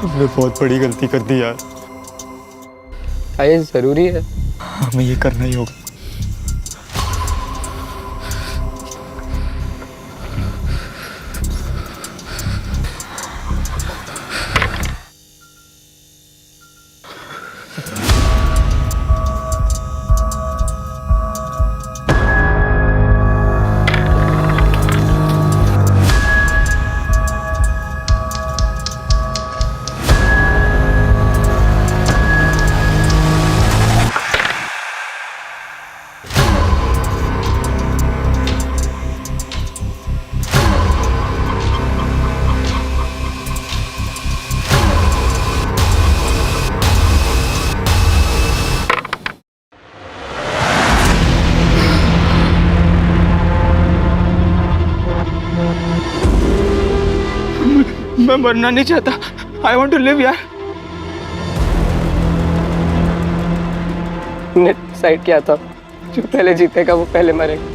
हमने बहुत बड़ी गलती कर दी यार। ये जरूरी है, हमें ये करना ही होगा। मैं मरना नहीं चाहता। आई वॉन्ट टू लिव यार। ने डिसाइड किया था जो पहले जीतेगा वो पहले मरेगा।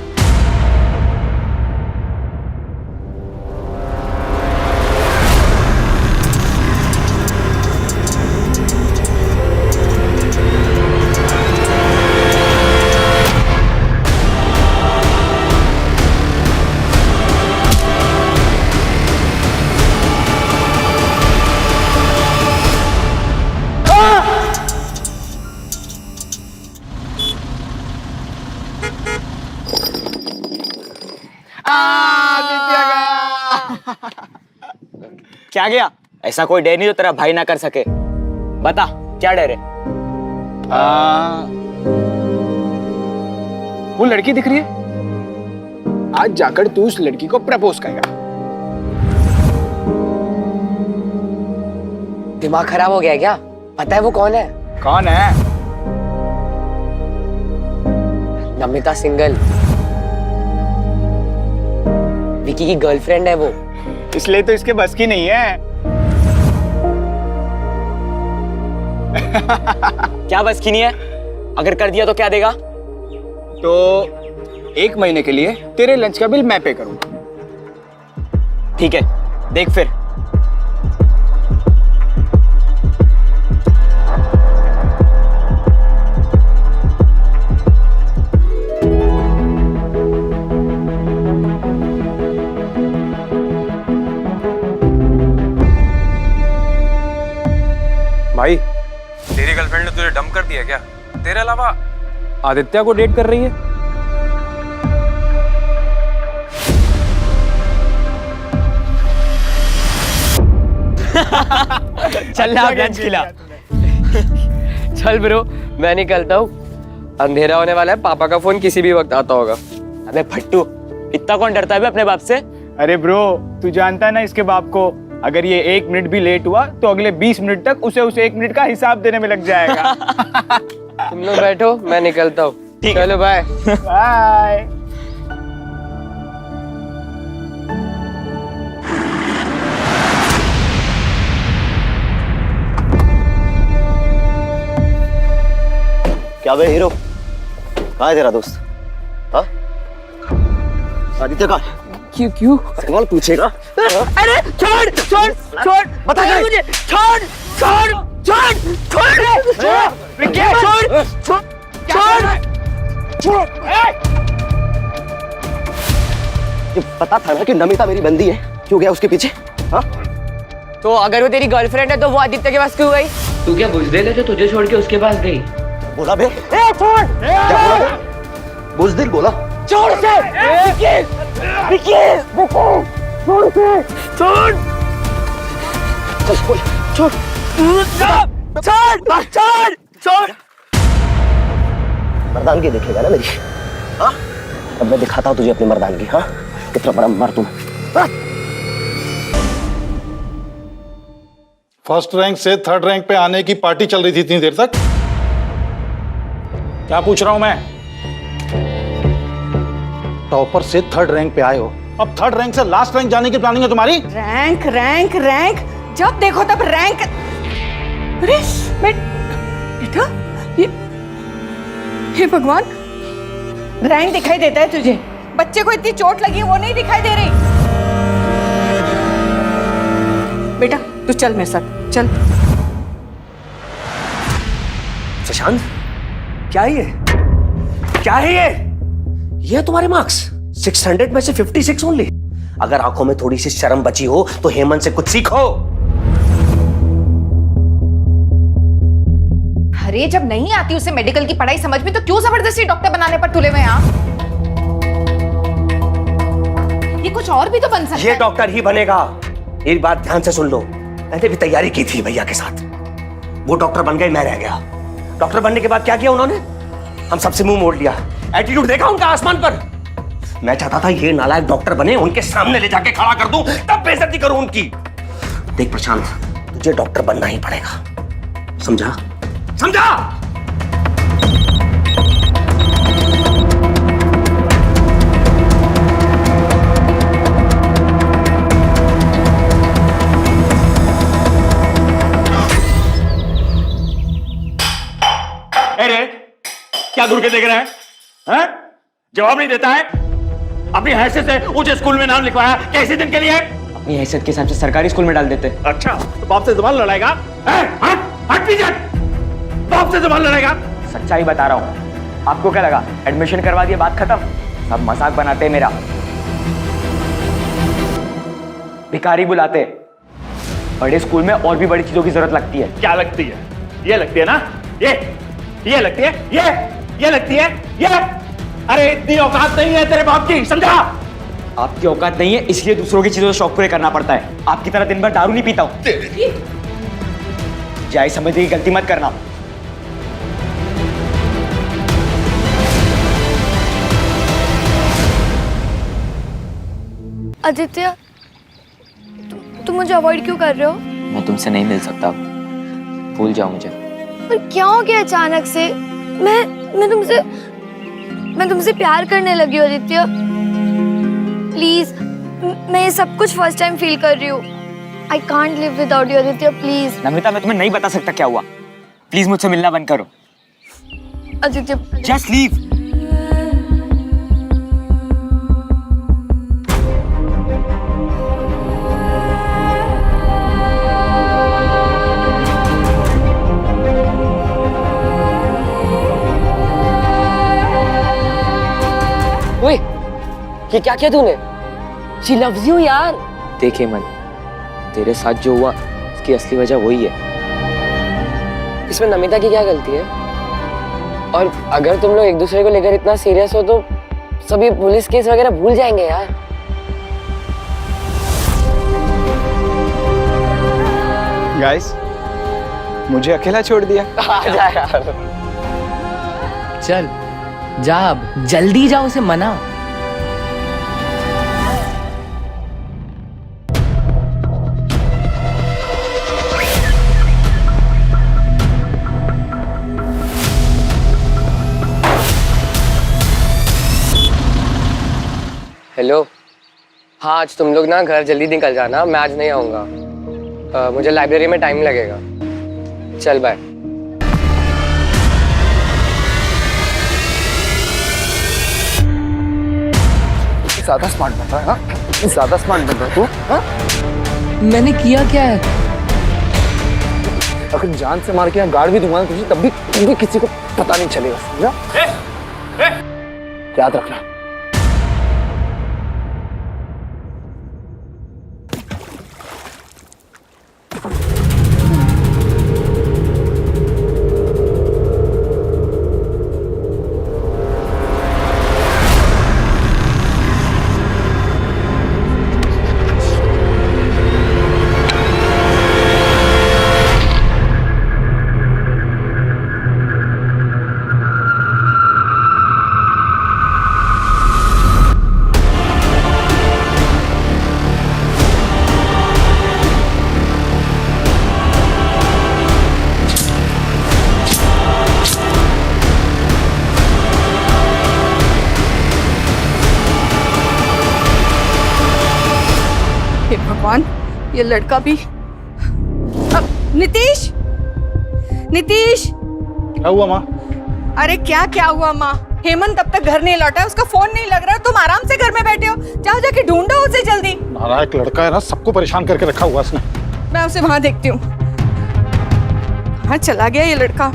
क्या गया? ऐसा कोई डर नहीं जो तेरा भाई ना कर सके। बता क्या डर है? वो लड़की दिख रही है, आज जाकर तू उस लड़की को प्रपोज करेगा। दिमाग खराब हो गया क्या? पता है वो कौन है? कौन है? नमिता सिंगल, विकी की गर्लफ्रेंड है वो। इसलिए तो इसके बस की नहीं है। क्या बस की नहीं है? अगर कर दिया तो क्या देगा? तो 1 महीने के लिए तेरे लंच का बिल मैं पे करूंगा। ठीक है, देख फिर। भाई, तेरी गर्लफ्रेंड ने तुझे डंप कर दिया क्या? तेरे अलावा आदित्य को डेट कर रही है? चल ना लंच खिला। चल ब्रो, मैं निकलता हूँ। अंधेरा होने वाला है, पापा का फोन किसी भी वक्त आता होगा। अबे फट्टू, इतना कौन डरता है बे अपने बाप से? अरे ब्रो, तू जानता है ना इसके बाप को, अगर ये 1 मिनट भी लेट हुआ तो अगले 20 मिनट तक उसे उस 1 मिनट का हिसाब देने में लग जाएगा। तुम लोग बैठो, मैं निकलता हूँ। चलो बाय। बाय। क्या बे हीरो, कहाँ है तेरा दोस्त? हाँ, आदित्य कहाँ? क्यों? सवाल पूछेगा? अरे छोड़ छोड़ छोड़, बता क्या है? मुझे छोड़ छोड़ छोड़ छोड़ छोड़ छोड़ छोड़। ये पता था ना कि नमिता मेरी बंदी है, क्यों गया उसके पीछे? हाँ, तो अगर वो तेरी गर्लफ्रेंड है तो वो आदित्य के पास क्यों गई? तू क्या बुजदिल है जो तुझे छोड़ के उसके पास गई? बोला बे? छोड़। क्या बोला बे? बुज़दिल बोला? छोड़ से विकी, छोड़ से, छोड़ चल बोल, छोड़ छोड़ छोड़ छोड़। मर्दानगी देखेगा ना मेरी? हाँ, अब मैं दिखाता हूँ तुझे अपनी मर्दानगी। हाँ, कितना बड़ा मर्द हूँ। फर्स्ट रैंक से 3rd रैंक पे आने की पार्टी चल रही थी इतनी देर तक। क्या पूछ रहा हूं मैं? टॉपर से 3rd रैंक पे आए हो, अब 3rd रैंक से लास्ट रैंक जाने की प्लानिंग है तुम्हारी? रैंक रैंक रैंक, जब देखो तब रैंक। अरे बेटा, ये भगवान, रैंक दिखाई देता है तुझे? बच्चे को इतनी चोट लगी है वो नहीं दिखाई दे रही? बेटा तू चल मेरे साथ, चल। शशांक, क्या है ये? क्या है ये? ये है तुम्हारे मार्क्स? 600 में से 56 ओनली। अगर आंखों में थोड़ी सी शर्म बची हो तो हेमंत से कुछ सीखो। अरे जब नहीं आती उसे मेडिकल की पढ़ाई समझ में, तो क्यों जबरदस्ती डॉक्टर बनाने पर तुले हुए हैं आप? ये कुछ और भी तो बन सकता है। ये डॉक्टर ही बनेगा। एक बात ध्यान से सुन लो, मैंने भी तैयारी की थी भैया के साथ। वो डॉक्टर बन गए, मैं रह गया। डॉक्टर बनने के बाद क्या किया उन्होंने? हम सबसे मुंह मोड़ लिया। एटीट्यूड देखा उनका आसमान पर। मैं चाहता था ये नालायक डॉक्टर बने, उनके सामने ले जाके खड़ा कर दूं, तब बेइज्जती करूं उनकी। देख प्रशांत, तुझे डॉक्टर बनना ही पड़ेगा, समझा? समझा? अरे क्या घूर के देख रहा है? हैं? जवाब नहीं देता है। अपनी हैसियत से ऊंचे स्कूल में नाम लिखवाया, कैसे दिन के लिए? अपनी हैसियत के हिसाब से सरकारी स्कूल में डाल देते। अच्छा, तो बाप से जबान लड़ाएगा? हट पीछे, बाप से जबान लड़ाएगा? सच्चाई बता रहा हूँ। आपको क्या लगा एडमिशन करवा दिया बात खत्म? सब मजाक बनाते हैं मेरा, भिखारी बुलाते। बड़े स्कूल में और भी बड़ी चीजों की जरूरत लगती है। क्या लगती है? ये लगती है ना? ये लगती है, ये लगती है, ये। अरे इतनी औकात नहीं है तेरे बाप की, समझा? आपकी औकात नहीं है, इसलिए दूसरों की चीजों से शौक पूरे करना पड़ता है। आपकी तरह दिन भर दारू नहीं पीता हूं। जाए समझने की गलती मत करना। आदित्य, तुम मुझे अवॉइड क्यों कर रहे हो? मैं तुमसे नहीं मिल सकता, भूल जाओ मुझे। पर क्या हो गया अचानक से? मैं तुमसे प्यार करने लगी हूँ आदित्य। प्लीज, मैं ये सब कुछ फर्स्ट टाइम फील कर रही हूँ। I can't live without you Aditya, please. Namita, मैं तुम्हें नहीं बता सकता क्या हुआ। प्लीज मुझसे मिलना बंद करो। Aditya, just leave. ओए, ये क्या किया तूने? She loves you यार। देखिए मन, तेरे साथ जो हुआ इसकी असली वजह वही है। इसमें नमिता की क्या गलती है? और अगर तुम लोग एक दूसरे को लेकर इतना सीरियस हो तो सभी पुलिस केस वगैरह भूल जाएंगे यार। गाइस, मुझे अकेला छोड़ दिया। आ जा यार। चल जा, अब जल्दी जा, उसे मना। हेलो, हाँ आज तुम लोग ना घर जल्दी निकल जाना, मैं आज नहीं आऊँगा। मुझे लाइब्रेरी में टाइम लगेगा। चल बाय। ज्यादा स्मार्ट बन रहा है ना? ज्यादा स्मार्ट बन रहा है तू? हाँ? मैंने किया क्या है? अगर जान से मार के यहाँ गाड़ भी दूंगा तुझे, तब भी किसी को पता नहीं चलेगा, समझा? याद रखना। हे भगवान, ये लड़का भी। नीतीश, नीतीश! क्या हुआ माँ? अरे क्या हुआ माँ? हेमंत अब तक घर नहीं लौटा, उसका फोन नहीं लग रहा। तुम आराम से घर में बैठे हो, जाओ जाके ढूंढो उसे जल्दी। नालायक लड़का है ना, सबको परेशान करके रखा हुआ उसने। मैं उसे वहां देखती हूँ। कहाँ चला गया ये लड़का?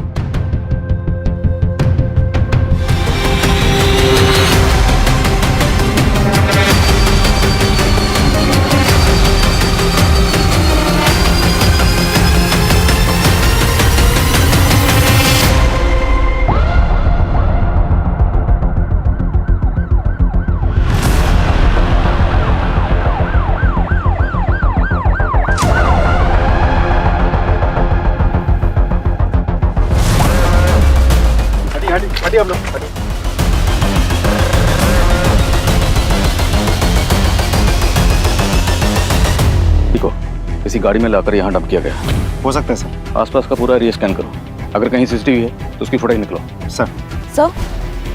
हटिए हम लोग, हटिए। देखो, किसी गाड़ी में लाकर यहाँ डंप किया गया। हो सकता है सर। आसपास का पूरा एरिया स्कैन करो। अगर कहीं सीसीटीवी है तो उसकी फुटेज निकलो। सर।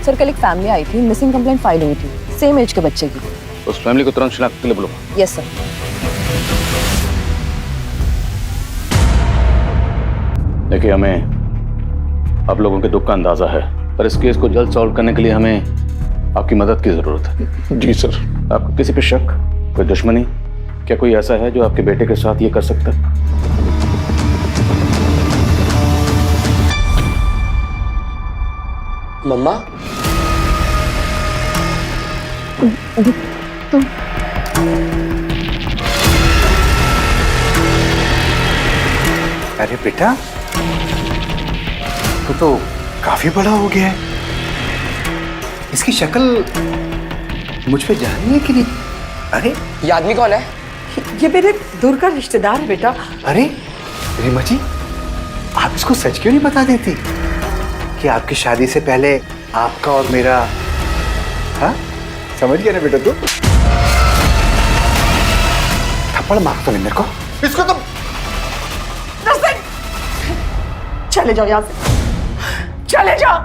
सर कल एक फैमिली आई थी, मिसिंग कंप्लेंट फाइल हुई थी, सेम एज के बच्चे की। उस फैमिली को तुरंत शिनाख्त के लिए बोलो। Yes sir. देखिए, हमें आप लोगों के दुख का अंदाजा है, पर इस केस को जल्द सॉल्व करने के लिए हमें आपकी मदद की जरूरत है। जी सर। आपको किसी पे शक, कोई दुश्मनी, क्या कोई ऐसा है जो आपके बेटे के साथ ये कर सकता है? मम्मा, अरे बेटा, तू तो काफी बड़ा हो गया है। इसकी शक्ल मुझ पे जा रही है कि नहीं? अरे ये आदमी कौन है? ये मेरे दूर का रिश्तेदार है बेटा। अरे रीमा जी, आप इसको सच क्यों नहीं बता देती कि आपकी शादी से पहले आपका और मेरा, हाँ समझ गया ना बेटा तू? थप्पड़ मार तो मेरे को, इसको तो। चले जाओ यहाँ से, चले जाओ।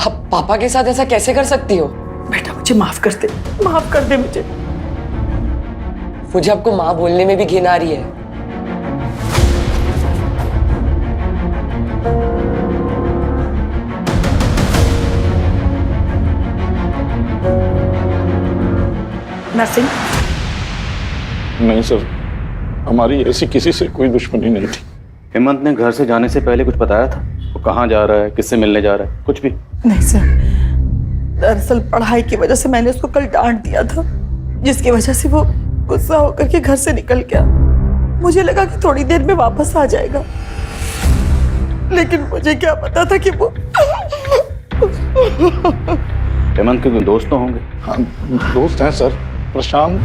आप पापा के साथ ऐसा कैसे कर सकती हो? बेटा मुझे माफ कर दे, माफ कर दे मुझे। मुझे आपको माँ बोलने में भी घिन आ रही है। नरसिंह, नहीं सर, हमारी ऐसी किसी से कोई दुश्मनी नहीं थी। हेमंत ने घर से जाने से पहले कुछ बताया था? वो कहाँ जा रहा है, किससे मिलने जा रहा है, कुछ भी? नहीं सर, दरअसल पढ़ाई की वजह से मैंने उसको कल डांट दिया था, जिसकी वजह से वो गुस्सा होकर के घर से निकल गया। मुझे लगा कि थोड़ी देर में वापस आ जाएगा, लेकिन मुझे क्या पता था कि वो हेमंत के कोई दोस्त तो होंगे? हाँ, दोस्त हैं सर, प्रशांत,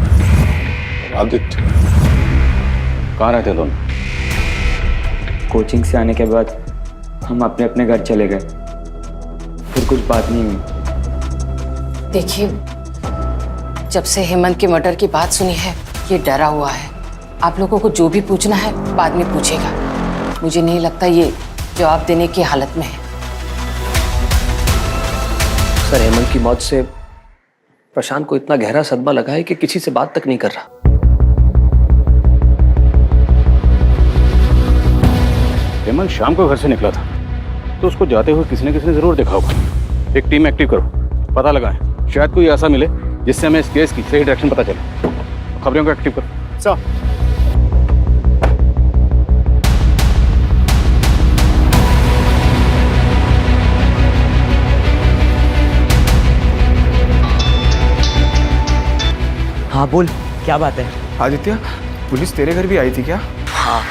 आदित्य। कहाँ रहते दोनों? कोचिंग से आने के बाद हम अपने अपने घर चले गए, फिर कुछ बात नहीं हुई। देखिए, जब से हेमंत के मर्डर की बात सुनी है, ये डरा हुआ है। आप लोगों को जो भी पूछना है बाद में पूछेगा। मुझे नहीं लगता ये जवाब देने की हालत में है। सर, हेमंत की मौत से प्रशांत को इतना गहरा सदमा लगा है कि किसी से बात तक नहीं कर रहा। हेमंत शाम को घर से निकला था, तो उसको जाते हुए किसी ने जरूर देखा होगा। एक टीम एक्टिव करो, पता लगाएं, शायद कोई ऐसा मिले जिससे हमें इस केस की सही डायरेक्शन पता चले। खबरों को एक्टिव करो। सर। हाँ बोल, क्या बात है? आदित्य, पुलिस तेरे घर भी आई थी क्या? हाँ,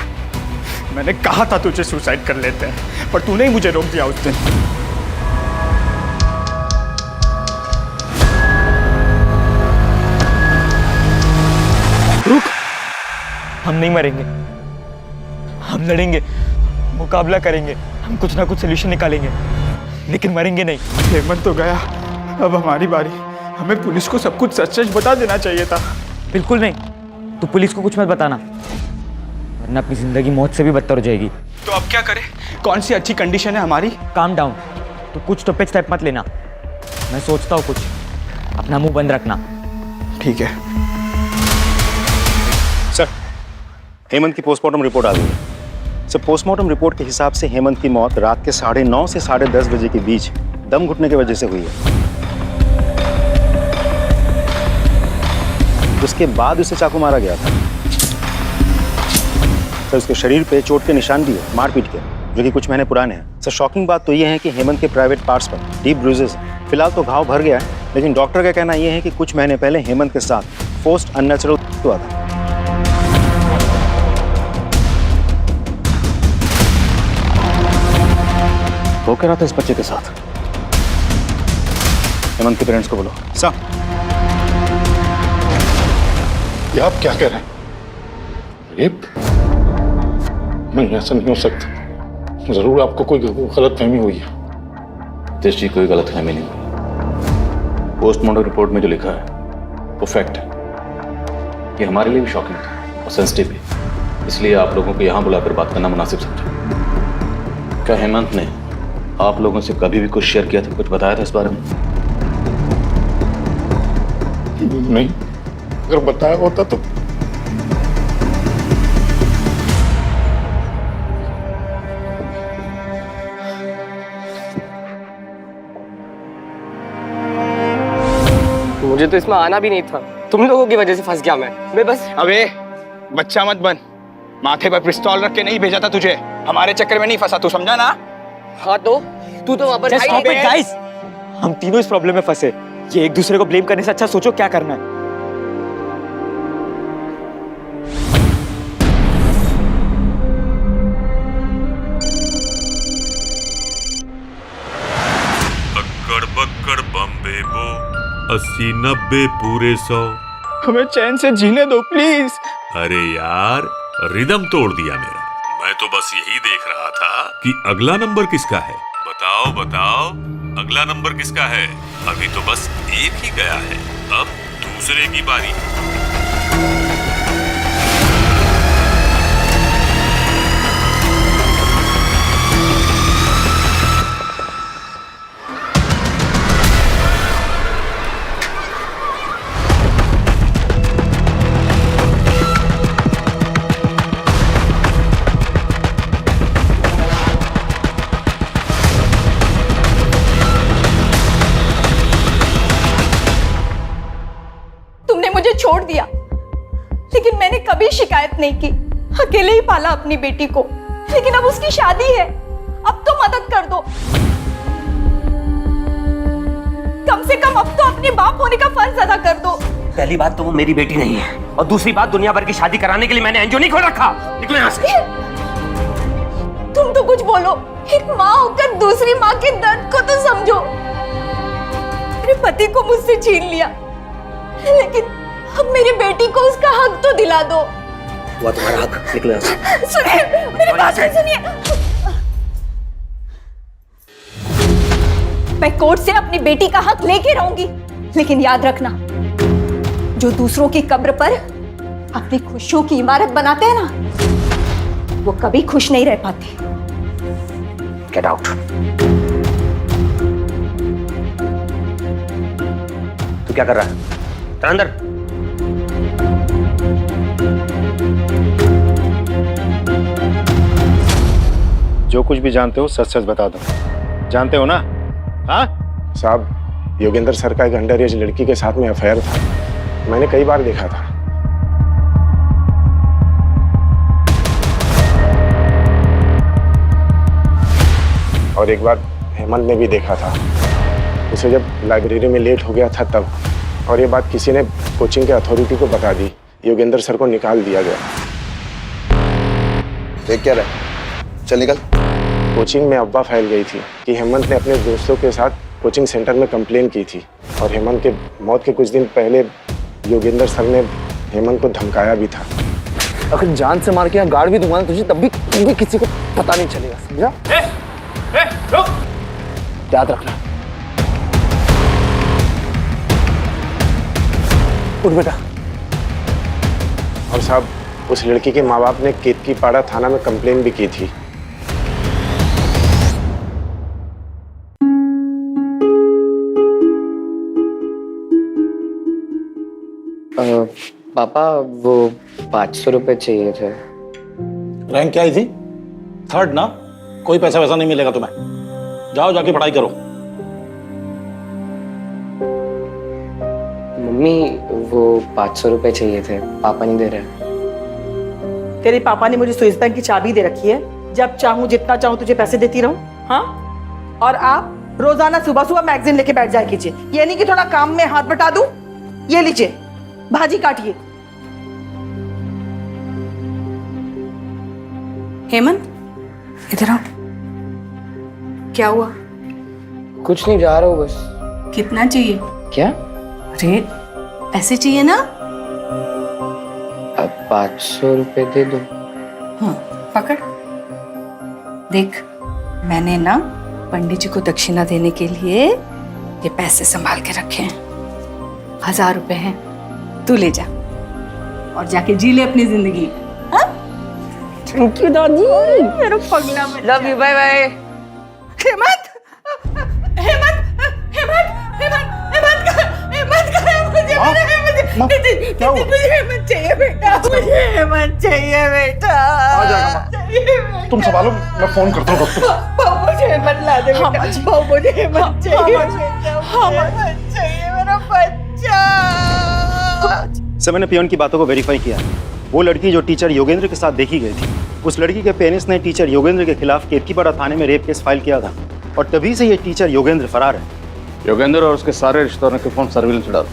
मैंने कहा था तुझे सुसाइड कर लेते हैं, पर तूने ही मुझे रोक दिया उस दिन। रुक, हम नहीं मरेंगे, हम लड़ेंगे, मुकाबला करेंगे, हम कुछ ना कुछ सोल्यूशन निकालेंगे, लेकिन मरेंगे नहीं। हेमंत तो गया, अब हमारी बारी। हमें पुलिस को सब कुछ सच सच बता देना चाहिए था। बिल्कुल नहीं, तू पुलिस को कुछ मत बताना, वरना अपनी जिंदगी मौत से भी बदतर हो जाएगी। तो अब क्या करें? कौन सी अच्छी कंडीशन है हमारी? काम डाउन, तो कुछ तो पे स्टेप मत लेना। मैं सोचता हूँ कुछ, अपना मुंह बंद रखना। ठीक है सर। हेमंत की पोस्टमार्टम रिपोर्ट आ गई है सर। पोस्टमार्टम रिपोर्ट के हिसाब से हेमंत की मौत रात के 9:30 से 10:30 बजे के बीच दम घुटने की वजह से हुई है। उसके बाद उसे चाकू मारा गया था। सर उसके शरीर पे चोट के निशान भी है, मारपीट के, जो कि कुछ महीने पुराने हैं। सर शॉकिंग बात तो ये है कि हेमंत के प्राइवेट पार्ट्स पर डीप ब्रूजेस हैं। फिलहाल तो घाव भर गया है, लेकिन डॉक्टर का कहना यह है कि कुछ महीने पहले हेमंत के साथ फोर्स्ड अननेचुरल हुआ था। वो कह रहा था इस बच्चे के साथ। हेमंत के पेरेंट्स को बोलो। सर ये आप क्या कह रहे हैं? रेप? नहीं, ऐसा नहीं हो सकता। जरूर आपको कोई गलतफहमी हुई है। तेज जी, कोई गलतफहमी नहीं हुई। पोस्टमार्टम रिपोर्ट में जो लिखा है वो फैक्ट है। ये हमारे लिए भी शॉकिंग था और सेंसिटिव भी, इसलिए आप लोगों को यहाँ बुलाकर बात करना मुनासिब समझा। क्या हेमंत ने आप लोगों से कभी भी कुछ शेयर किया था, कुछ बताया था इस बारे में? नहीं, अगर बताया होता तो मुझे तो इसमें आना भी नहीं था, तुम लोगों की वजह से फंस गया मैं बस। अबे बच्चा मत बन, माथे पर पिस्तौल रख के नहीं भेजा था तुझे, हमारे चक्कर में नहीं फंसा, तू समझा ना? हाँ तो तू तो वहां पर Just stop it, guys! हम तीनों इस प्रॉब्लम में फंसे। ये एक दूसरे को ब्लेम करने से अच्छा सोचो क्या करना है। अक्कड़ बक्कड़ बम्बे बो 80-90 पूरे 100। हमें चैन से जीने दो प्लीज। अरे यार, रिदम तोड़ दिया मेरा। मैं तो बस यही देख रहा था कि अगला नंबर किसका है। बताओ बताओ, अगला नंबर किसका है? अभी तो बस एक ही गया है, अब दूसरे की बारी। छोड़ दिया, लेकिन मैंने कभी शिकायत नहीं की। अकेले ही पाला अपनी बेटी को, लेकिन अब उसकी शादी है, अब तो मदद कर दो। कम से कम अब तो अपने बाप होने का फर्ज अदा कर दो। पहली बात तो वो मेरी बेटी नहीं है, और दूसरी बात दुनिया भर की शादी कराने के लिए मैंने एनजीओ नहीं खोल रखा। निकलो यहाँ से। तुम तो कुछ बोलो, एक माँ होकर दूसरी माँ के दर्द को तो समझो। मेरे पति को मुझसे छीन लिया, लेकिन अब मेरी बेटी को उसका हक तो दिला दो। वो तुम्हारा हक, निकलो यहाँ से। सुनिए, मेरी बात सुनिए। मैं कोर्ट से अपनी बेटी का हक लेके रहूंगी, लेकिन याद रखना, जो दूसरों की कब्र पर अपनी खुशियों की इमारत बनाते हैं ना, वो कभी खुश नहीं रह पाते। Get out. तू क्या कर रहा है? चल अंदर। जो कुछ भी जानते हो सच सच बता दो। जानते हो ना? हाँ साहब, योगेंद्र सर का एक अंडर एज लड़की के साथ में अफेयर था, मैंने कई बार देखा था। और एक बार हेमंत ने भी देखा था उसे, जब लाइब्रेरी में लेट हो गया था तब। और ये बात किसी ने कोचिंग के अथॉरिटी को बता दी, योगेंद्र सर को निकाल दिया गया। देख क्या रहा है? चल निकल। कोचिंग में अफवाह फैल गई थी कि हेमंत ने अपने दोस्तों के साथ कोचिंग सेंटर में कंप्लेन की थी, और हेमंत के मौत के कुछ दिन पहले योगेंद्र सर ने हेमंत को धमकाया भी था। अगर जान से मार के यहाँ गाड़ भी दूंगा तुझे, तब भी किसी को पता नहीं चलेगा, समझा? रुक। याद रखना। उठ बेटा। और साहब, उस लड़की के माँ बाप ने केतकीपाड़ा थाना में कंप्लेन भी की थी। पापा, वो 500 रुपए चाहिए थे। रैंक क्या आई थी? 3rd ना? कोई पैसा वैसा नहीं मिलेगा तुम्हें, जाओ जाके पढ़ाई करो। मम्मी, वो 500 रुपए चाहिए थे, पापा नहीं दे रहे। तेरे पापा ने मुझे स्विस बैंक की चाबी दे रखी है, जब चाहूं जितना चाहूं तुझे पैसे देती रहूं। हाँ, और आप रोजाना सुबह सुबह मैगजीन लेके बैठ जाया कीजिए, ये नहीं कि थोड़ा काम में हाथ बटा दूं। ये लीजिए, भाजी काटिए। हेमंत, इधर आओ। क्या हुआ? कुछ नहीं, जा रहा हूँ बस। कितना चाहिए? क्या? अरे पैसे चाहिए ना? अब 500 रुपए दे दो। हाँ, पकड़। देख, मैंने ना पंडित जी को दक्षिणा देने के लिए ये पैसे संभाल के रखे हैं। 1000 रुपए हैं, तू ले जा और जाके जी ले अपनी जिंदगी। हाँ? थैंक यू दादी। मेरा पगला बच्चा। Love you, bye bye. Hemant, Hemant, Hemant, Hemant, Hemant, Hemant, मुझे हेमंत चाहिए बेटा, मुझे हेमंत चाहिए बेटा। आ जाएगा तुम संभालो, मैं फोन करता हूँ डॉक्टर। मुझे हेमंत ला दे बेटा। मुझे हेमंत चाहिए बेटा, हेमंत चाहिए मेरा बच्चा। सर, मैंने पियोन की बातों को वेरीफाई किया। वो लड़की जो टीचर योगेंद्र के साथ देखी गई थी, उस लड़की के पेरेंट्स ने टीचर योगेंद्र के खिलाफ केतकीपाड़ा थाने में रेप केस फाइल किया था और तभी से ये टीचर योगेंद्र फरार है। योगेंद्र और उसके सारे रिश्तेदारों के फोन सर्विलेंस में डाल,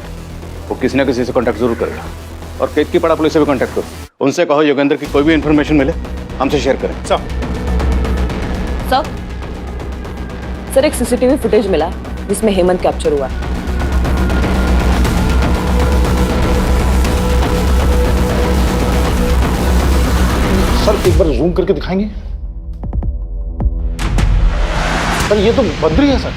वो किसी न किसी से कांटेक्ट जरूर करेगा। और केतकीपाड़ा पुलिस से भी कांटेक्ट करो, उनसे कहो योगेंद्र की कोई भी इन्फॉर्मेशन मिले हमसे शेयर करें। सर, एक सीसीटीवी फुटेज मिला जिसमें हेमंत कैप्चर हुआ। सर एक बार जूम करके दिखाएंगे? सर ये तो बद्री है सर।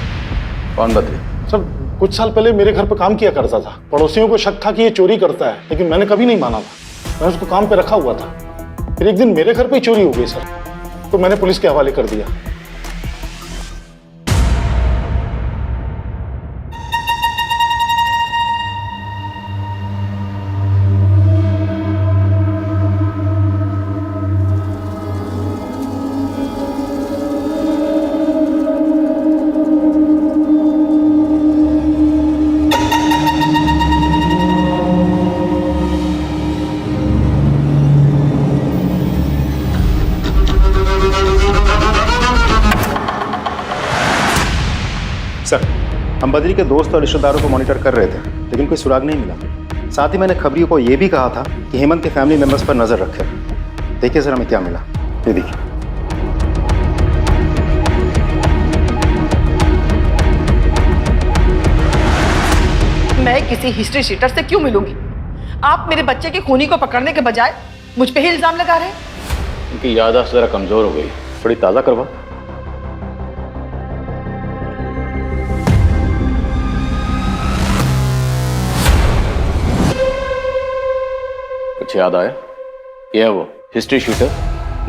कौन बद्री? सर कुछ साल पहले मेरे घर पे काम किया करता था। पड़ोसियों को शक था कि ये चोरी करता है, लेकिन मैंने कभी नहीं माना था। मैं उसको काम पे रखा हुआ था। फिर एक दिन मेरे घर पे ही चोरी हो गई सर, तो मैंने पुलिस के हवाले कर दिया। सर, हम बद्री के दोस्त और रिश्तेदारों को मॉनिटर कर रहे थे, लेकिन कोई सुराग नहीं मिला। साथ ही मैंने खबरियों को यह भी कहा था कि हेमंत के फैमिली मेंबर्स पर नजर रखे। देखिए सर, हमें क्या मिला, ये देखिए। मैं किसी हिस्ट्री शीटर से क्यों मिलूंगी? आप मेरे बच्चे के खूनी को पकड़ने के बजाय मुझ पे ही इल्जाम लगा रहे हैं। उनकी याददाश्त जरा कमजोर हो गई, थोड़ी ताज़ा करवा। कुछ याद आया? ये है वो हिस्ट्री शीटर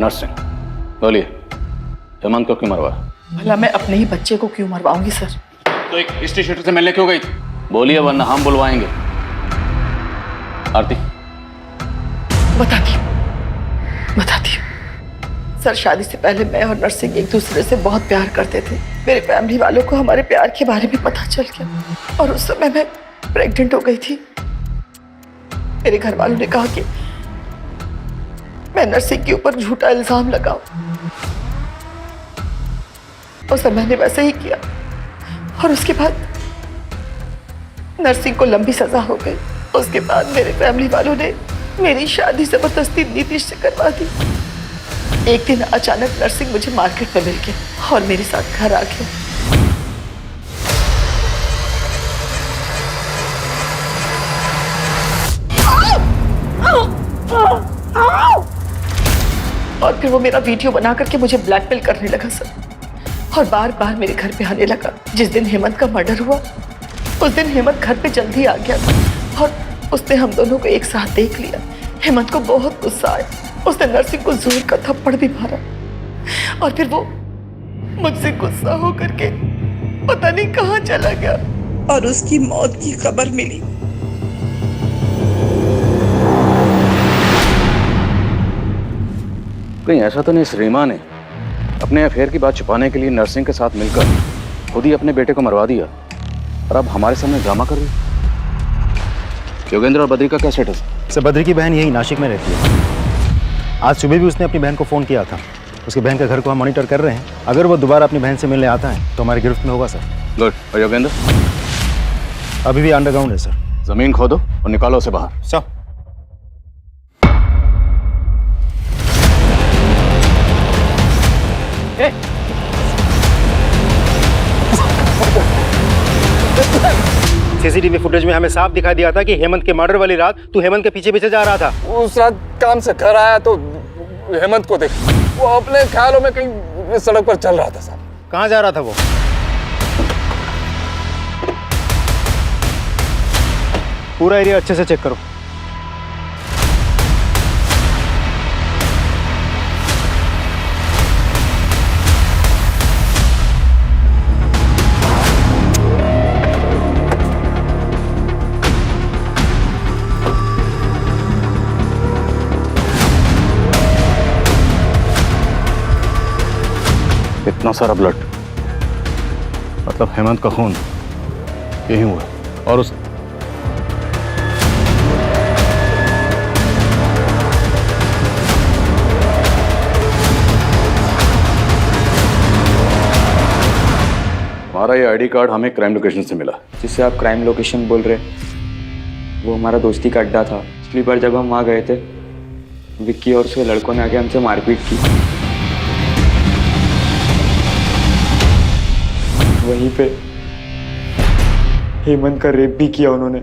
नर्सिंग। बोलिए, हेमंत को क्यों मरवा? भला मैं अपने ही बच्चे को क्यों मरवाऊंगी सर? तो एक हिस्ट्री शीटर से मिलने क्यों गई थी? बोलिए, वरना हम बुलवाएंगे। आरती, बताती हूँ। सर, शादी से पहले मैं और नरसिंह एक दूसरे से बहुत प्यार करते थे। मेरे फैमिली वालों को हमारे प्यार के बारे में पता चल गया और उस समय मैं प्रेग्नेंट हो गई थी। मेरे घर वालों ने कहा कि मैं नरसिंह के ऊपर झूठा इल्जाम लगाऊं। उस समय मैंने वैसे ही किया और उसके बाद नरसिंह को लंबी सजा हो गई। उसके बाद मेरे फैमिली वालों ने मेरी शादी जबरदस्ती नीतीश से करवा दी। एक दिन अचानक नरसिंह मुझे मार्केट में मिल गया और मेरे साथ घर आ गया। और फिर वो मेरा वीडियो बना करके मुझे ब्लैकमेल करने लगा सर, और बार बार मेरे घर पे आने लगा। जिस दिन हेमंत का मर्डर हुआ उस दिन हेमंत घर पे जल्दी आ गया था और उसने हम दोनों को एक साथ देख लिया। हेमंत को बहुत गुस्सा आया, उसने नरसिंह को जोर का थप्पड़ भी मारा और फिर वो मुझसे गुस्सा होकर के पता नहीं कहाँ चला गया और उसकी मौत की खबर मिली। कहीं ऐसा तो नहीं श्रीमा ने अपने अफेयर की बात छुपाने के लिए नरसिंह के साथ मिलकर खुद ही अपने बेटे को मरवा दिया और अब हमारे सामने ड्रामा कर रही? योगेंद्र और बद्री का क्या स्टेटस? सर बद्री की बहन यही नासिक में रहती है। आज सुबह भी उसने अपनी बहन को फ़ोन किया था। उसकी बहन के घर को हम मॉनिटर कर रहे हैं। अगर वो दोबारा अपनी बहन से मिलने आता है तो हमारी गिरफ्त में होगा सर। गुड। और योगेंद्र? अभी भी अंडरग्राउंड है सर। जमीन खोदो और निकालो उसे बाहर। सर। सीसीटीवी फुटेज में हमें साफ दिखाई दिया था कि हेमंत के मर्डर वाली रात तू हेमंत के पीछे पीछे जा रहा था। उस रात काम से घर आया तो हेमंत को देख, वो अपने ख्यालों में कहीं सड़क पर चल रहा था साहब। कहाँ जा रहा था वो? पूरा एरिया अच्छे से चेक करो। इतना सारा ब्लड, मतलब हेमंत का खून यही हुआ। और उस हमारा ये आईडी कार्ड हमें क्राइम लोकेशन से मिला। जिससे आप क्राइम लोकेशन बोल रहे, वो हमारा दोस्ती का अड्डा था। पिछली बार जब हम वहाँ गए थे, विक्की और उसके लड़कों ने आके हमसे मारपीट की। वहीं पे हेमंत का रेप भी किया उन्होंने।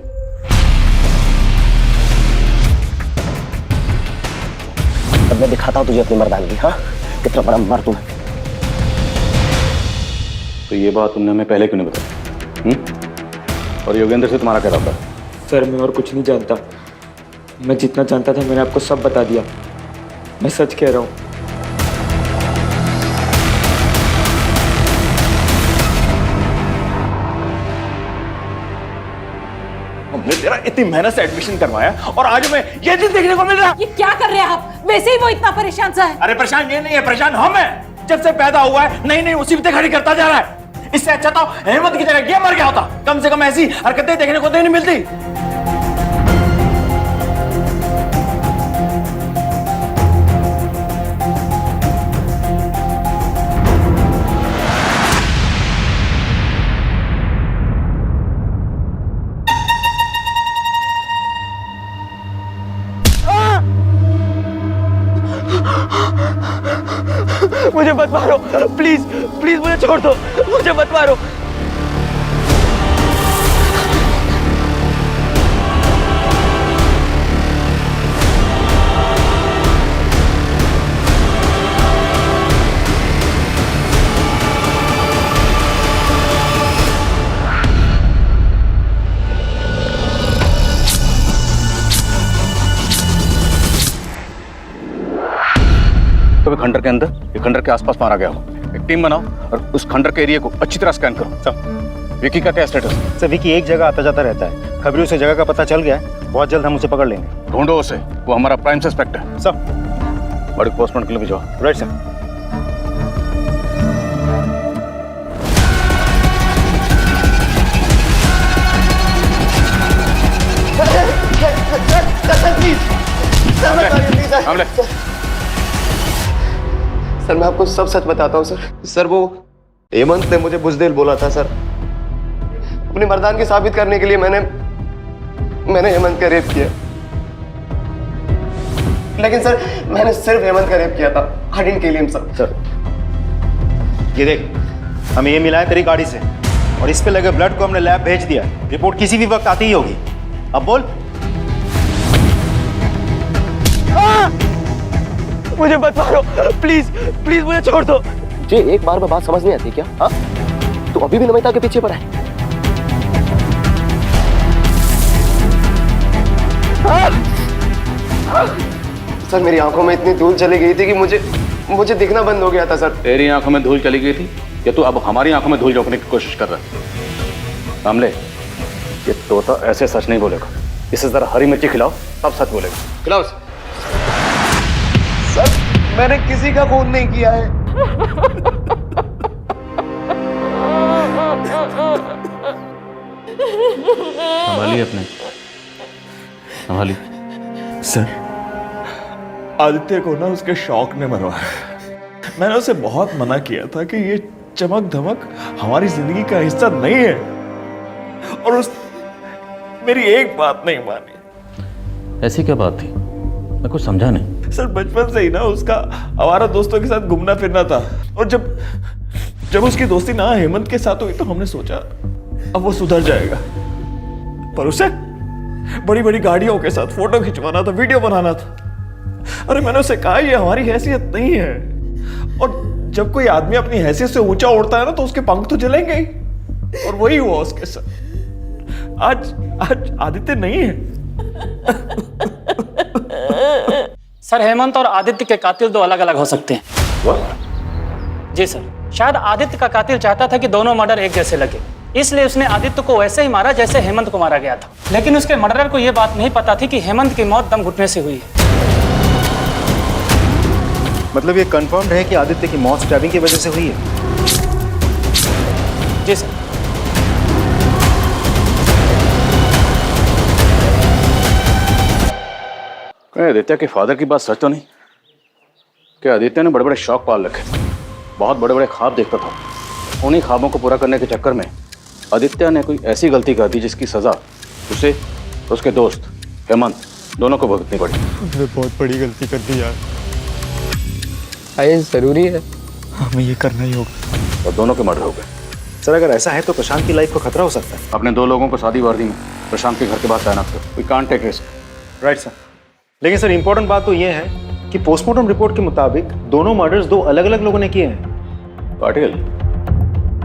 अब मैं दिखाता हूँ तुझे अपनी मर्दानगी। हाँ, कितना बड़ा मर्द है। तो ये बात तुमने हमें पहले क्यों नहीं बताई? और योगेंद्र से तुम्हारा क्या रहा? सर मैं और कुछ नहीं जानता। मैं जितना जानता था मैंने आपको सब बता दिया। मैं सच कह रहा हूँ। हमने तेरा इतनी मेहनत से एडमिशन करवाया और आज हमें ये चीज देखने को मिल रहा है। ये क्या कर रहे हैं आप? वैसे ही वो इतना परेशान सा है। अरे परेशान ये नहीं है, परेशान हम हैं। जब से पैदा हुआ है नई नई मुसीबतें खड़ी करता जा रहा है। इससे अच्छा तो हेमंत की जगह ये मर गया होता। कम से कम ऐसी हरकतें देखने को तो नहीं मिलती। मुझे मत मारो, प्लीज प्लीज मुझे छोड़ दो, मुझे मत मारो। तो खंडर के अंदर, ये खंडर के आसपास मारा गया हो। एक टीम बनाओ और उस खंडर के एरिया को अच्छी तरह स्कैन करो। सब विकी का क्या स्टेटस है? सर विकी एक जगह आता जाता रहता है। खबरी उसे जगह का पता चल गया है। बहुत जल्द हम उसे पकड़ लेंगे। ढूंढो उसे, वो हमारा प्राइम सस्पेक्ट है। सब बॉडी पोस्टमार्टम के लिए भिजवाओ। Right sir. सर मैं आपको सब सच बताता हूँ सर। सर वो हेमंत ने मुझे बुज़दिल बोला था सर। अपनी मर्दानगी साबित करने के लिए मैंने हेमंत का रेप किया। लेकिन सर मैंने सिर्फ हेमंत का रेप किया था। I didn't kill him sir. ये देख, हमें ये मिला है तेरी गाड़ी से और इस पे लगे ब्लड को हमने लैब भेज दिया। रिपोर्ट किसी भी वक्त आती ही होगी। अब बोल। मुझे मत मारो, प्लीज प्लीज मुझे छोड़ दो। जी एक बार में बात समझ नहीं आती क्या? हाँ, तू अभी भी नमिता के पीछे पड़ा है। सर मेरी आंखों में इतनी धूल चली गई थी कि मुझे दिखना बंद हो गया था सर। तेरी आंखों में धूल चली गई थी या तू अब हमारी आंखों में धूल झोंकने की कोशिश कर रहा है? सामले, ये तोता ऐसे सच नहीं बोलेगा। इसे जरा हरी मिर्ची खिलाओ तब सच बोलेगा। खिलाओ उसे। सर मैंने किसी का खून नहीं किया है। संभालिए अपने। संभाली। सर, आदित्य को ना उसके शौक ने मरवाया। मैंने उसे बहुत मना किया था कि ये चमक धमक हमारी जिंदगी का हिस्सा नहीं है, और उस मेरी एक बात नहीं मानी। ऐसी क्या बात थी? मैं कुछ समझा नहीं। सर, बचपन से ही ना उसका हमारा दोस्तों के साथ घूमना फिरना था, और जब उसकी दोस्ती ना हेमंत के साथ हुई तो हमने सोचा अब वो सुधर जाएगा, पर उसे बड़ी बड़ी गाड़ियों के साथ फोटो खिंचवाना था, वीडियो बनाना था। अरे मैंने उसे कहा ये हमारी हैसियत नहीं है, और जब कोई आदमी अपनी हैसियत से ऊंचा उड़ता है ना तो उसके पंख तो जलेंगे ही, और वही हुआ उसके साथ। आज आदित्य नहीं है। सर, हेमंत और आदित्य के कातिल दो अलग अलग हो सकते हैं। जी सर, शायद आदित्य का कातिल चाहता था कि दोनों मर्डर एक जैसे लगे, इसलिए उसने आदित्य को वैसे ही मारा जैसे हेमंत को मारा गया था। लेकिन उसके मर्डरर को यह बात नहीं पता थी कि हेमंत की मौत दम घुटने से हुई है। मतलब ये कंफर्म्ड है कि आदित्य की मौत स्टैबिंग की वजह से हुई है? जी सर। आदित्य के फादर की बात सच तो नहीं? क्या आदित्य ने बड़े बड़े शौक पाल रखे थे, बहुत बड़े बड़े ख्वाब देखता था। उन्हीं ख्वाबों को पूरा करने के चक्कर में आदित्य ने कोई ऐसी गलती कर दी जिसकी सजा उसे और उसके दोस्त हेमंत दोनों को भुगतनी पड़ी। उसने बहुत बड़ी गलती कर दी यार। ये जरूरी है, हमें ये करना ही होगा। और दोनों के मर्डर हो गए। सर, अगर ऐसा है तो प्रशांत की लाइफ को खतरा हो सकता है। अपने 2 लोगों को शादी वर्दी में प्रशांत के घर के बाद तैनात करो। We can't take risk. Right sir. लेकिन सर, इंपॉर्टेंट बात तो ये है कि पोस्टमार्टम रिपोर्ट के मुताबिक दोनों मर्डर्स 2 अलग अलग लोगों ने किए हैं। पाटिल,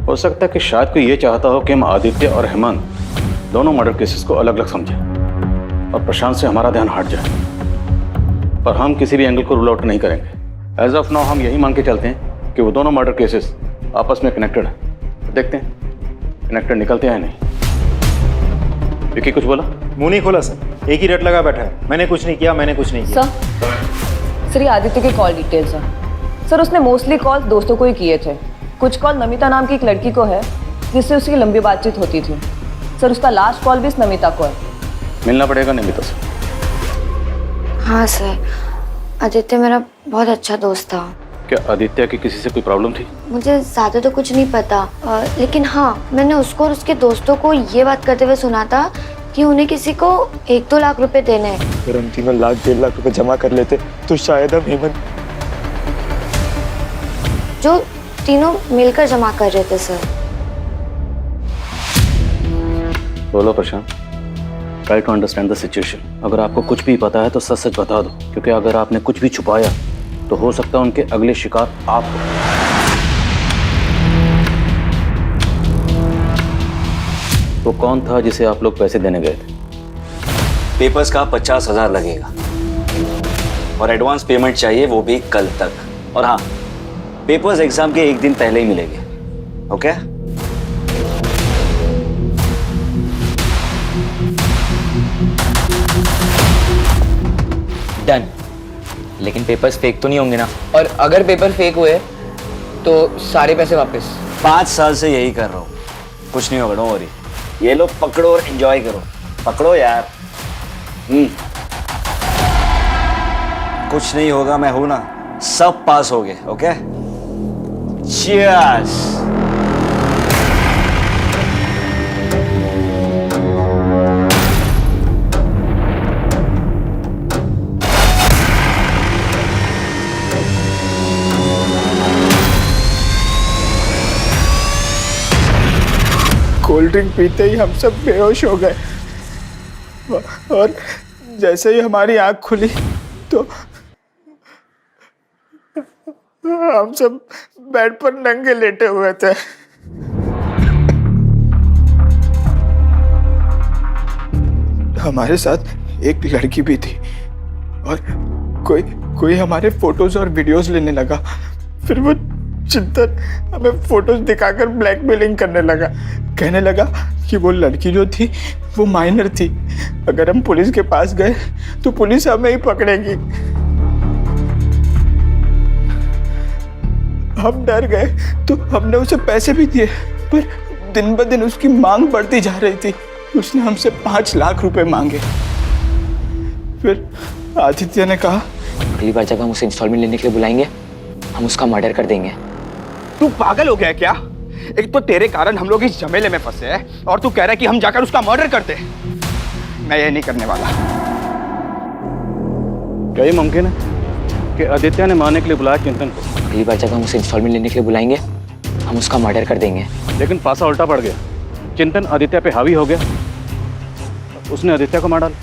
हो सकता है कि शायद कोई ये चाहता हो कि हम आदित्य और हेमंत दोनों मर्डर केसेस को अलग अलग समझें और प्रशांत से हमारा ध्यान हट जाए, पर हम किसी भी एंगल को रूल आउट नहीं करेंगे। एज ऑफ नाउ हम यही मान के चलते हैं कि वो दोनों मर्डर केसेस आपस में कनेक्टेड हैं। देखते हैं कनेक्टेड निकलते हैं नहीं। विकी कुछ बोला? मुंह नहीं खोला सर, एक ही रट लगा बैठा है। मैंने कुछ नहीं किया, मैंने कुछ नहीं किया। सर, ये आदित्य के कॉल डिटेल्स हैं। सर, उसने मोस्टली कॉल दोस्तों को ही किए थे। कुछ कॉल नमिता नाम की एक लड़की को है जिससे उसकी लंबी बातचीत होती थी। सर, उसका लास्ट कॉल भी इस नमिता को है। मिलना पड़ेगा नमिता से। हाँ सर, आदित्य मेरा बहुत अच्छा दोस्त था। क्या आदित्य की किसी से कोई प्रॉब्लम थी? मुझे ज़्यादा तो कुछ नहीं पता, लेकिन हाँ, मैंने उसको और उसके दोस्तों को ये बात करते हुए सुना था कि उन्हें किसी को 1-2 लाख रुपए देने हैं। अगर हम तीनों 1-1.5 लाख रुपए जमा कर लेते तो शायद हम हेमंत। जो तीनों मिलकर जमा कर रहे थे सर। बोलो Prashant, try to understand the situation. अगर आपको कुछ भी पता है तो सच सच बता दो, क्योंकि अगर आपने कुछ भी छुपाया तो हो सकता है उनके अगले शिकार आप हो। वो कौन था जिसे आप लोग पैसे देने गए थे? पेपर्स का 50,000 लगेगा और एडवांस पेमेंट चाहिए, वो भी कल तक। और हाँ, पेपर्स एग्जाम के 1 दिन पहले ही मिलेंगे। ओके? डन। लेकिन पेपर्स फेक तो नहीं होंगे ना? और अगर पेपर फेक हुए तो सारे पैसे वापस? 5 साल से यही कर रहा हूँ, कुछ नहीं होगा, डोंट वरी। ये लो पकड़ो और एंजॉय करो। पकड़ो यार। कुछ नहीं होगा, मैं हूं ना। सब पास हो गए। ओके? चीयर्स। कोल्ड ड्रिंक पीते ही हम सब बेहोश हो गए, और जैसे ही हमारी आंख खुली तो हम सब बेड पर नंगे लेटे हुए थे। हमारे साथ एक लड़की भी थी, और कोई हमारे फोटोज और वीडियोस लेने लगा। फिर वो चिंतन हमें फोटोज दिखाकर ब्लैकमेलिंग करने लगा। कहने लगा कि वो लड़की जो थी वो माइनर थी, अगर हम पुलिस के पास गए तो पुलिस हमें ही पकड़ेगी। हम डर गए तो हमने उसे पैसे भी दिए, पर दिन ब दिन उसकी मांग बढ़ती जा रही थी। उसने हमसे 5 लाख रुपए मांगे। फिर आदित्य ने कहा, अगली बार जब हम उसे इंस्टॉलमेंट लेने के लिए बुलाएंगे हम उसका मर्डर कर देंगे। तू पागल हो गया है क्या? एक तो तेरे कारण हम लोग इस झमेले में फंसे हैं और तू कह रहा है कि हम जाकर उसका मर्डर करते। मैं ये नहीं करने वाला। क्या ये मुमकिन है कि आदित्य ने मारने के लिए बुलाया चिंतन को? अगली बार जब हम उसे इंस्टॉलमेंट लेने के लिए बुलाएंगे हम उसका मर्डर कर देंगे। लेकिन पासा उल्टा पड़ गया। चिंतन आदित्य पे हावी हो गया, उसने आदित्य को मार डाला।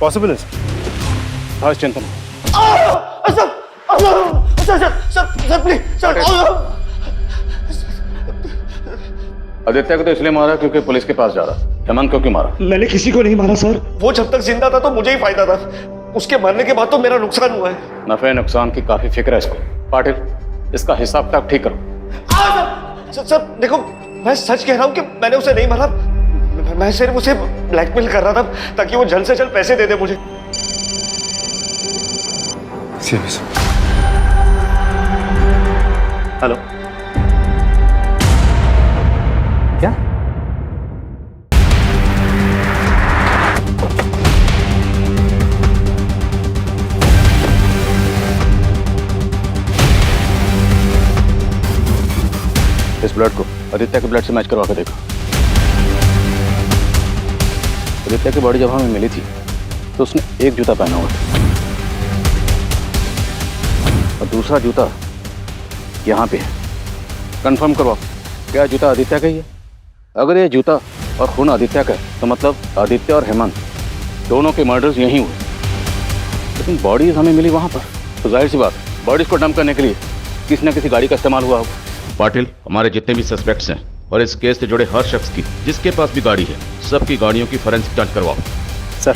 पॉसिबल है हाँ चिंतन। Sir please sir. आदित्य को तो इसलिए मारा क्योंकि पुलिस के पास जा रहा। हेमंत को क्यों मारा? मैंने किसी को नहीं मारा सर। वो जब तक जिंदा था तो मुझे ही फायदा था, उसके मरने के बाद तो मेरा नुकसान हुआ है। नफे नुकसान की काफी फिक्र है इसको। पाटिल इसका हिसाब किताब ठीक करो। सर देखो, मैं सच कह रहा हूँ कि मैंने उसे नहीं मारा। मैं सिर्फ उसे ब्लैकमेल कर रहा था ताकि वो जल्द से जल्द पैसे दे दे मुझे। हेलो, क्या? इस ब्लड को आदित्य के ब्लड से मैच करवा के देखो। आदित्य की बॉडी जब हमें मिली थी तो उसने एक जूता पहना हुआ था और दूसरा जूता यहाँ पे है। कंफर्म करवाओ, क्या जूता आदित्य का ही है? अगर ये जूता और खून आदित्य का है तो मतलब आदित्य और हेमंत दोनों के मर्डर्स यहीं हुए। लेकिन बॉडीज हमें मिली वहाँ पर, तो जाहिर सी बात बॉडीज को डंप करने के लिए किसी न किसी गाड़ी का इस्तेमाल हुआ होगा। पाटिल, हमारे जितने भी सस्पेक्ट्स हैं और इस केस से जुड़े हर शख्स की जिसके पास भी गाड़ी है, सबकी गाड़ियों की फोरेंसिक जांच करवाओ। सर।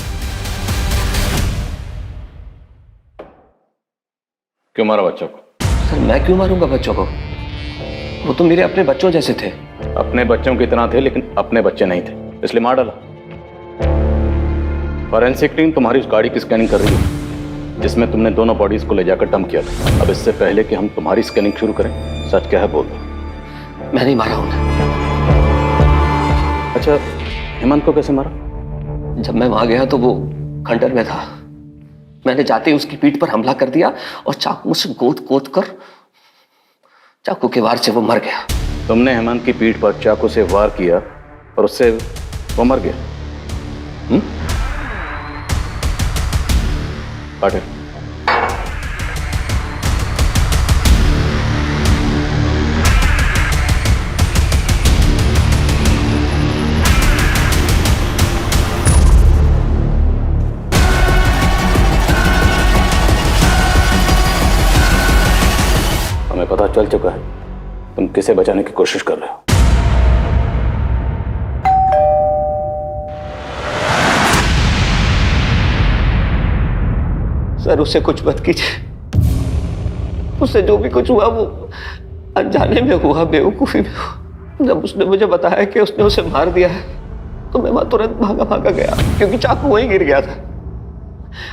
क्यों मारा बच्चों को? सर मैं क्यों मारूंगा बच्चों को? वो तो मेरे अपने बच्चों जैसे थे। अपने बच्चों की तरह थे लेकिन अपने बच्चे नहीं थे, इसलिए मार डाला। फॉरेंसिक टीम तुम्हारी उस गाड़ी की स्कैनिंग कर रही है जिसमें तुमने दोनों बॉडीज को ले जाकर डंप किया था। अब इससे पहले कि हम तुम्हारी स्कैनिंग शुरू करें, सच क्या है बोल दो। मैं नहीं मारा उन्हें। अच्छा, हेमंत को कैसे मारा? जब मैं वहां गया तो वो खंडर में था। मैंने जाते ही उसकी पीठ पर हमला कर दिया और चाकू से गोद कर चाकू के वार से वो मर गया। तुमने हेमंत की पीठ पर चाकू से वार किया और उससे वो मर गया? पाटिल, हमें पता चल चुका है तुम किसे बचाने की कोशिश कर रहे हो। सर उससे कुछ मत कीजिए। उससे जो भी कुछ हुआ वो अनजाने में हुआ, बेवकूफी में हुआ। जब उसने मुझे बताया कि उसने उसे मार दिया है तो मैं वहां तुरंत भागा गया क्योंकि चाकू वहीं गिर गया था।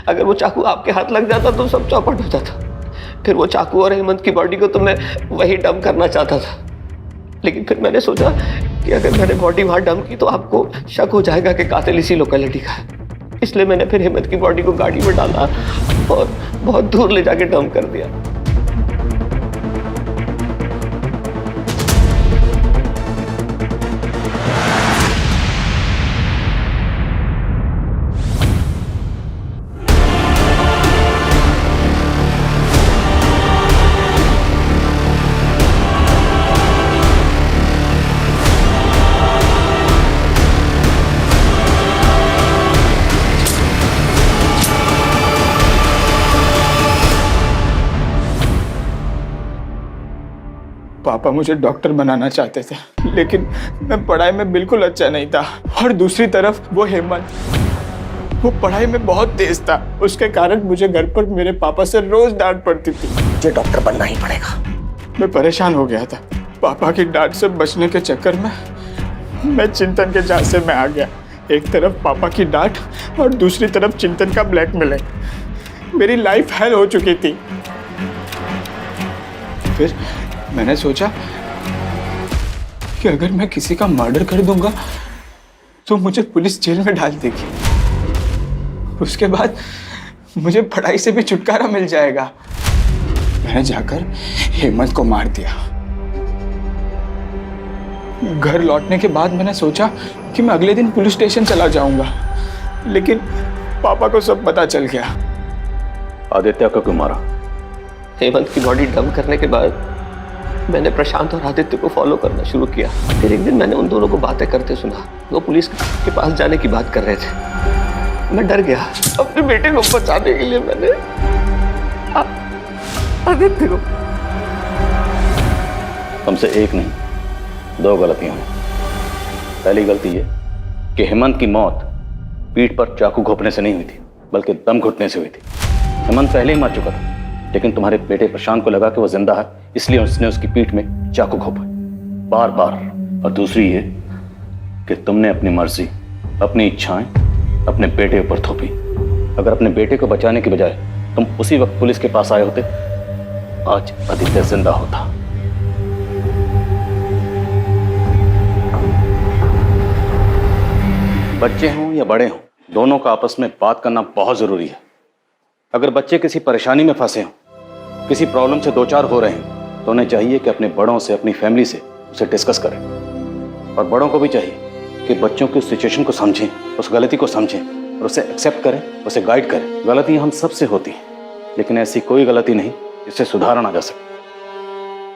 अगर वो चाकू आपके हाथ लग जाता तो सब चौपट हो जाता। फिर वो चाकू और हेमंत की बॉडी को तो मैं वहीं डंप करना चाहता था, लेकिन फिर मैंने सोचा कि अगर मैंने बॉडी वहां डंप की तो आपको शक हो जाएगा कि कातिल इसी लोकेलिटी का है। इसलिए मैंने फिर हेमंत की बॉडी को गाड़ी में डाला और बहुत दूर ले जाके डंप कर दिया। पापा मुझे डॉक्टर बनाना चाहते थे, लेकिन मैं पढ़ाई में बिल्कुल अच्छा नहीं था। और दूसरी तरफ वो हेमंत, वो पढ़ाई में बहुत तेज था। उसके कारण मुझे घर पर मेरे पापा से रोज डांट पड़ती थी। मुझे डॉक्टर बनना ही पड़ेगा। मैं परेशान हो गया था। पापा की डांट से बचने के चक्कर में मैं चिंतन के झांसे में आ गया। एक तरफ पापा की डांट और दूसरी तरफ चिंतन का ब्लैकमेलिंग। मेरी लाइफ हेल हो चुकी थी। फिर मैंने सोचा कि अगर मैं किसी का मर्डर कर दूंगा तो मुझे पुलिस जेल में डाल देगी। उसके बाद मुझे पढ़ाई से भी छुटकारा मिल जाएगा। मैंने जाकर हेमंत को मार दिया। घर लौटने के बाद मैंने सोचा कि मैं अगले दिन पुलिस स्टेशन चला जाऊंगा, लेकिन पापा को सब पता चल गया। आदित्य को क्यों मारा? हेमंत की बॉडी डंप करने के बाद मैंने प्रशांत और आदित्य को फॉलो करना शुरू किया। फिर एक दिन मैंने उन दोनों को बातें करते सुना। वो पुलिस के पास जाने की बात कर रहे थे। मैं डर गया। अपने बेटे को बचाने के लिए मैंने आदित्य को। तुमसे एक नहीं, 2 गलतियां हुई। पहली गलती ये कि हेमंत की मौत पीठ पर चाकू घोंपने से नहीं हुई थी, बल्कि दम घुटने से हुई थी। हेमंत पहले ही मर चुका था, लेकिन तुम्हारे बेटे प्रशांत को लगा कि वो जिंदा है, इसलिए उसने उसकी पीठ में चाकू घोंपा बार बार। और दूसरी ये कि तुमने अपनी मर्जी, अपनी इच्छाएं अपने बेटे ऊपर थोपी। अगर अपने बेटे को बचाने की बजाय तुम उसी वक्त पुलिस के पास आए होते, आज आदित्य जिंदा होता। बच्चे हों या बड़े हों, दोनों का आपस में बात करना बहुत जरूरी है। अगर बच्चे किसी परेशानी में फंसे हों, किसी प्रॉब्लम से 2-4 हो रहे हैं, तो उन्हें चाहिए कि अपने बड़ों से, अपनी फैमिली से उसे डिस्कस करें। और बड़ों को भी चाहिए कि बच्चों की सिचुएशन को समझें, उस गलती को समझें और उसे एक्सेप्ट करें, उसे गाइड करें। गलतियां हम सबसे होती हैं, लेकिन ऐसी कोई गलती नहीं जिससे सुधारा ना जा सके।